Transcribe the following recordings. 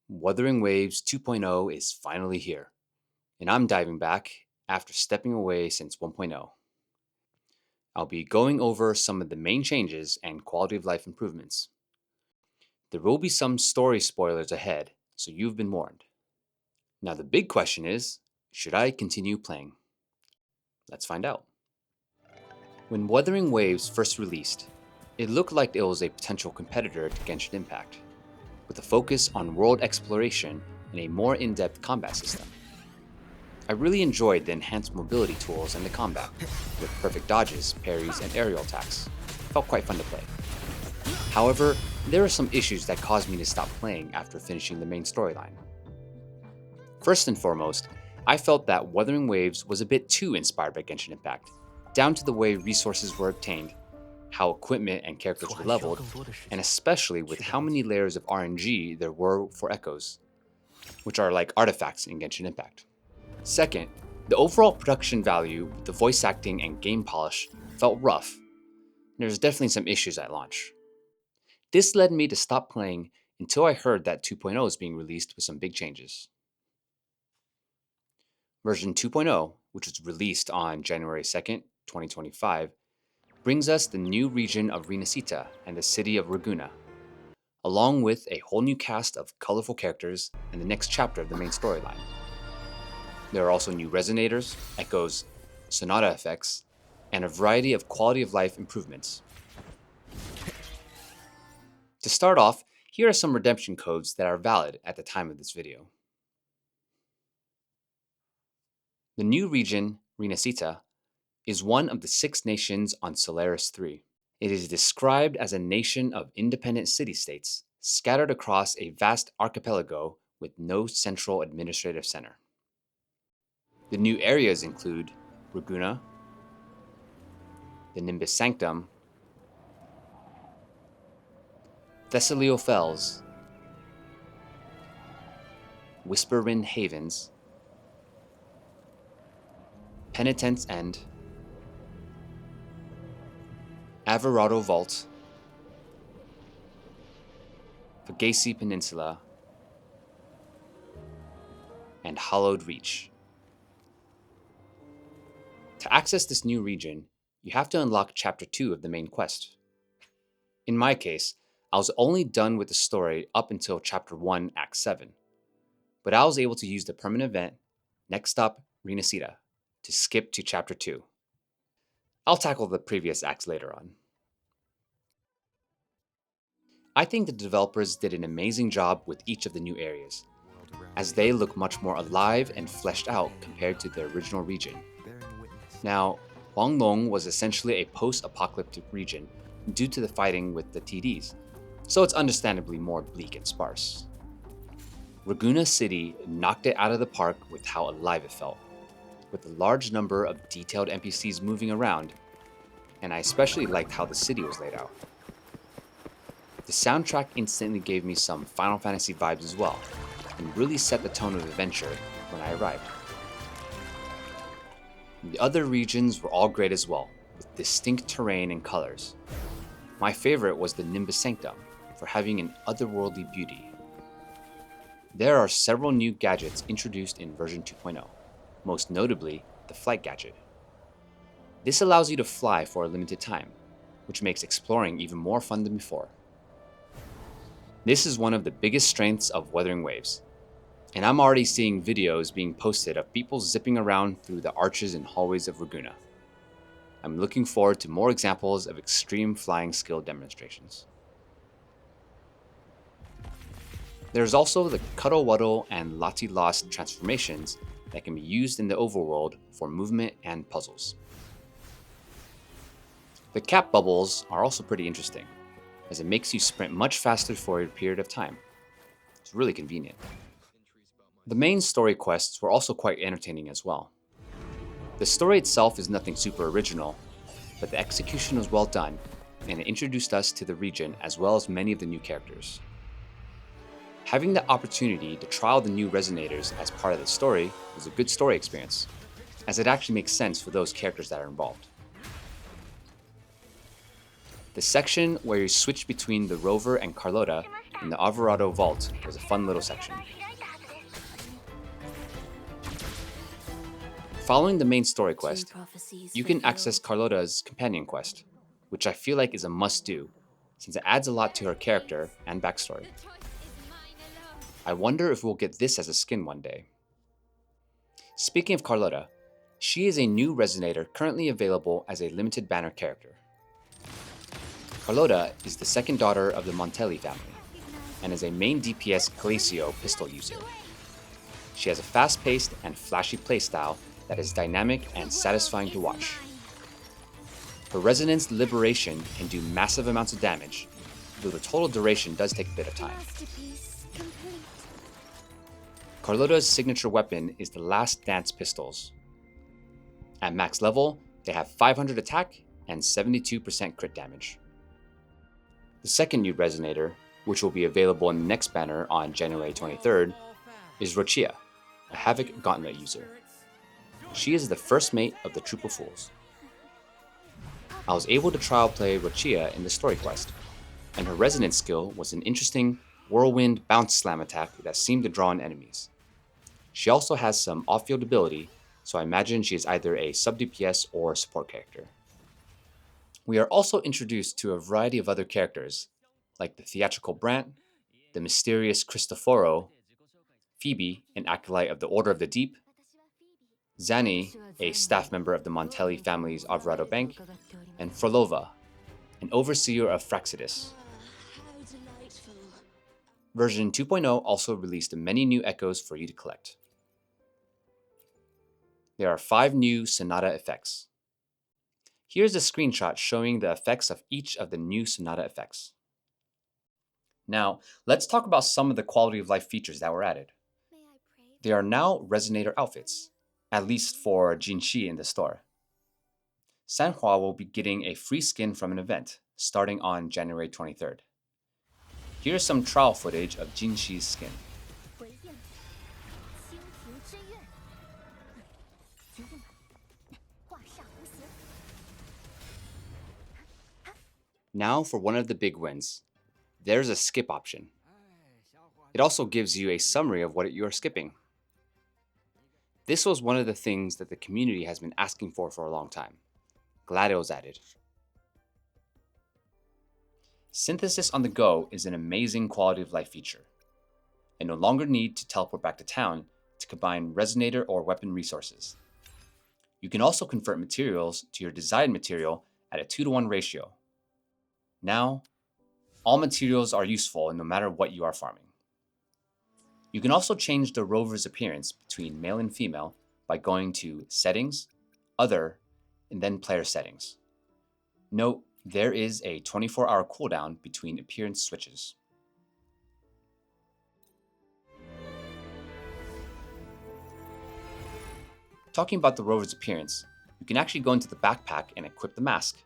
Wuthering Waves 2.0 is finally here, and I'm diving back after stepping away since 1.0. I'll be going over some of the main changes and quality of life improvements. There will be some story spoilers ahead, so you've been warned. Now, the big question is, should I continue playing? Let's find out. When Wuthering Waves first released, it looked like it was a potential competitor to Genshin Impact, with a focus on world exploration and a more in-depth combat system. I really enjoyed the enhanced mobility tools and the combat, with perfect dodges, parries, and aerial attacks. It felt quite fun to play. However, there are some issues that caused me to stop playing after finishing the main storyline. First and foremost, I felt that Wuthering Waves was a bit too inspired by Genshin Impact, down to the way resources were obtained, how equipment and characters were leveled, and especially with how many layers of RNG there were for echoes, which are like artifacts in Genshin Impact. Second, the overall production value, the voice acting and game polish felt rough. There's definitely some issues at launch. This led me to stop playing until I heard that 2.0 is being released with some big changes. Version 2.0, which was released on January 2nd, 2025, brings us the new region of Renacita and the city of Raguna, along with a whole new cast of colorful characters and the next chapter of the main storyline. There are also new resonators, echoes, sonata effects, and a variety of quality of life improvements. To start off, here are some redemption codes that are valid at the time of this video. The new region, Renacita, is one of the 6 nations on Solaris 3. It is described as a nation of independent city-states scattered across a vast archipelago with no central administrative center. The new areas include Raguna, the Nimbus Sanctum, Thessalio Fells, Whisperwind Havens, Penitent's End, Averado Vault, Vagacy Peninsula, and Hollowed Reach. To access this new region, you have to unlock Chapter 2 of the main quest. In my case, I was only done with the story up until Chapter 1, Act 7, but I was able to use the permanent event, Next Stop Renacita, to skip to Chapter 2. I'll tackle the previous acts later on. I think the developers did an amazing job with each of the new areas, as they look much more alive and fleshed out compared to the original region. Now, Huanglong was essentially a post-apocalyptic region due to the fighting with the TDs, so it's understandably more bleak and sparse. Raguna City knocked it out of the park with how alive it felt, with a large number of detailed NPCs moving around, and I especially liked how the city was laid out. The soundtrack instantly gave me some Final Fantasy vibes as well, and really set the tone of adventure when I arrived. The other regions were all great as well, with distinct terrain and colors. My favorite was the Nimbus Sanctum, for having an otherworldly beauty. There are several new gadgets introduced in version 2.0, most notably the flight gadget. This allows you to fly for a limited time, which makes exploring even more fun than before. This is one of the biggest strengths of Wuthering Waves, and I'm already seeing videos being posted of people zipping around through the arches and hallways of Raguna. I'm looking forward to more examples of extreme flying skill demonstrations. There's also the Cuddle Wuddle and Lati Lost transformations that can be used in the overworld for movement and puzzles. The cap bubbles are also pretty interesting, as it makes you sprint much faster for a period of time. It's really convenient. The main story quests were also quite entertaining as well. The story itself is nothing super original, but the execution was well done, and it introduced us to the region as well as many of the new characters. Having the opportunity to trial the new resonators as part of the story was a good story experience, as it actually makes sense for those characters that are involved. The section where you switch between the Rover and Carlota in the Alvarado Vault was a fun little section. Following the main story quest, you can access Carlotta's companion quest, which I feel like is a must-do, since it adds a lot to her character and backstory. I wonder if we'll get this as a skin one day. Speaking of Carlotta, she is a new Resonator currently available as a limited banner character. Carlotta is the second daughter of the Montelli family, and is a main DPS Glacio pistol user. She has a fast-paced and flashy playstyle that is dynamic and satisfying to watch. Her Resonance Liberation can do massive amounts of damage, though the total duration does take a bit of time. Carlotta's signature weapon is the Last Dance pistols. At max level, they have 500 attack and 72% crit damage. The second new Resonator, which will be available in the next banner on January 23rd, is Rochia, a Havoc Gauntlet user. She is the first mate of the Troop of Fools. I was able to trial play Rochia in the story quest, and her Resonance skill was an interesting Whirlwind Bounce Slam attack that seemed to draw in enemies. She also has some off-field ability, so I imagine she is either a sub-DPS or support character. We are also introduced to a variety of other characters, like the theatrical Brant, the mysterious Cristoforo, Phoebe, an acolyte of the Order of the Deep, Zanny, a staff member of the Montelli family's Alvarado Bank, and Frolova, an overseer of Fraxidus. Version 2.0 also released many new echoes for you to collect. There are 5 new Sonata effects. Here's a screenshot showing the effects of each of the new Sonata effects. Now, let's talk about some of the quality of life features that were added. There are now Resonator outfits, at least for Jinshi in the store. Sanhua will be getting a free skin from an event, starting on January 23rd. Here's some trial footage of Jinshi's skin. Now for one of the big wins. There's a skip option. It also gives you a summary of what you are skipping. This was one of the things that the community has been asking for a long time. Glad it was added. Synthesis on the go is an amazing quality of life feature. And no longer need to teleport back to town to combine Resonator or weapon resources. You can also convert materials to your desired material at a 2-to-1 ratio. Now, all materials are useful no matter what you are farming. You can also change the rover's appearance between male and female by going to Settings, Other, and then Player Settings. Note, there is a 24-hour cooldown between appearance switches. Talking about the rover's appearance, you can actually go into the backpack and equip the mask.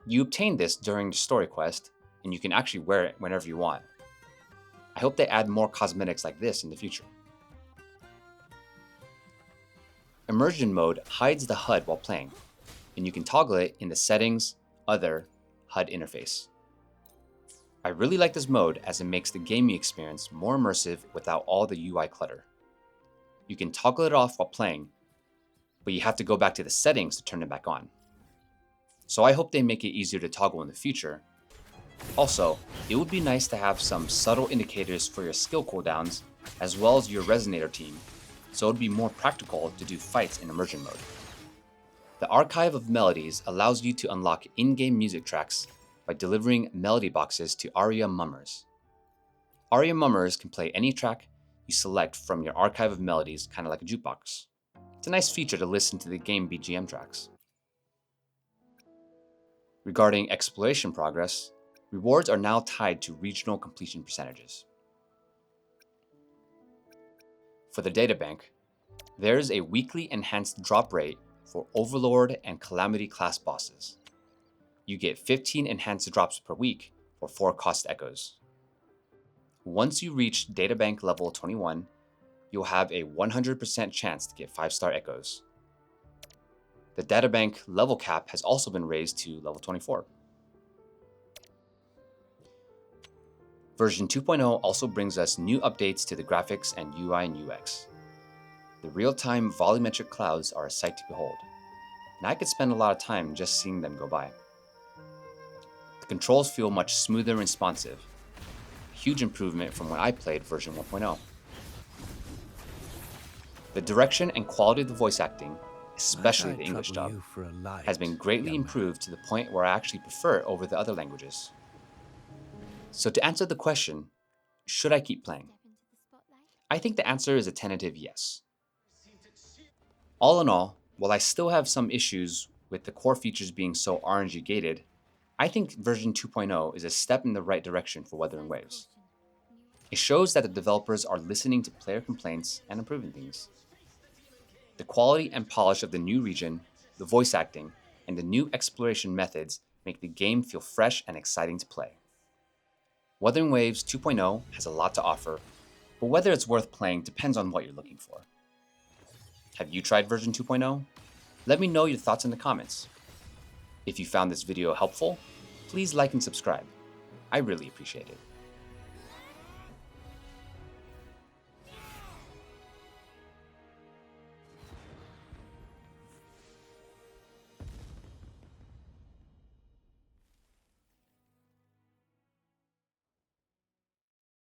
You obtain this during the story quest, and you can actually wear it whenever you want. I hope they add more cosmetics like this in the future. Immersion Mode hides the HUD while playing, and you can toggle it in the Settings, Other, HUD interface. I really like this mode as it makes the gaming experience more immersive without all the UI clutter. You can toggle it off while playing, but you have to go back to the settings to turn it back on. So I hope they make it easier to toggle in the future. Also, it would be nice to have some subtle indicators for your skill cooldowns, as well as your Resonator team, so it would be more practical to do fights in Immersion Mode. The Archive of Melodies allows you to unlock in-game music tracks by delivering melody boxes to ARIA Mummers. ARIA Mummers can play any track you select from your Archive of Melodies, kind of like a jukebox. It's a nice feature to listen to the game BGM tracks. Regarding exploration progress, rewards are now tied to regional completion percentages. For the databank, there is a weekly enhanced drop rate for Overlord and Calamity class bosses. You get 15 enhanced drops per week for 4 cost echoes. Once you reach databank level 21, you'll have a 100% chance to get 5-star echoes. The databank level cap has also been raised to level 24. Version 2.0 also brings us new updates to the graphics and UI and UX. The real-time volumetric clouds are a sight to behold, and I could spend a lot of time just seeing them go by. The controls feel much smoother and responsive, a huge improvement from when I played version 1.0. The direction and quality of the voice acting, especially the English dub, has been greatly improved to the point where I actually prefer it over the other languages. So to answer the question, should I keep playing? I think the answer is a tentative yes. All in all, while I still have some issues with the core features being so RNG gated, I think version 2.0 is a step in the right direction for Wuthering Waves. It shows that the developers are listening to player complaints and improving things. The quality and polish of the new region, the voice acting, and the new exploration methods make the game feel fresh and exciting to play. Wuthering Waves 2.0 has a lot to offer, but whether it's worth playing depends on what you're looking for. Have you tried version 2.0? Let me know your thoughts in the comments. If you found this video helpful, please like and subscribe. I really appreciate it.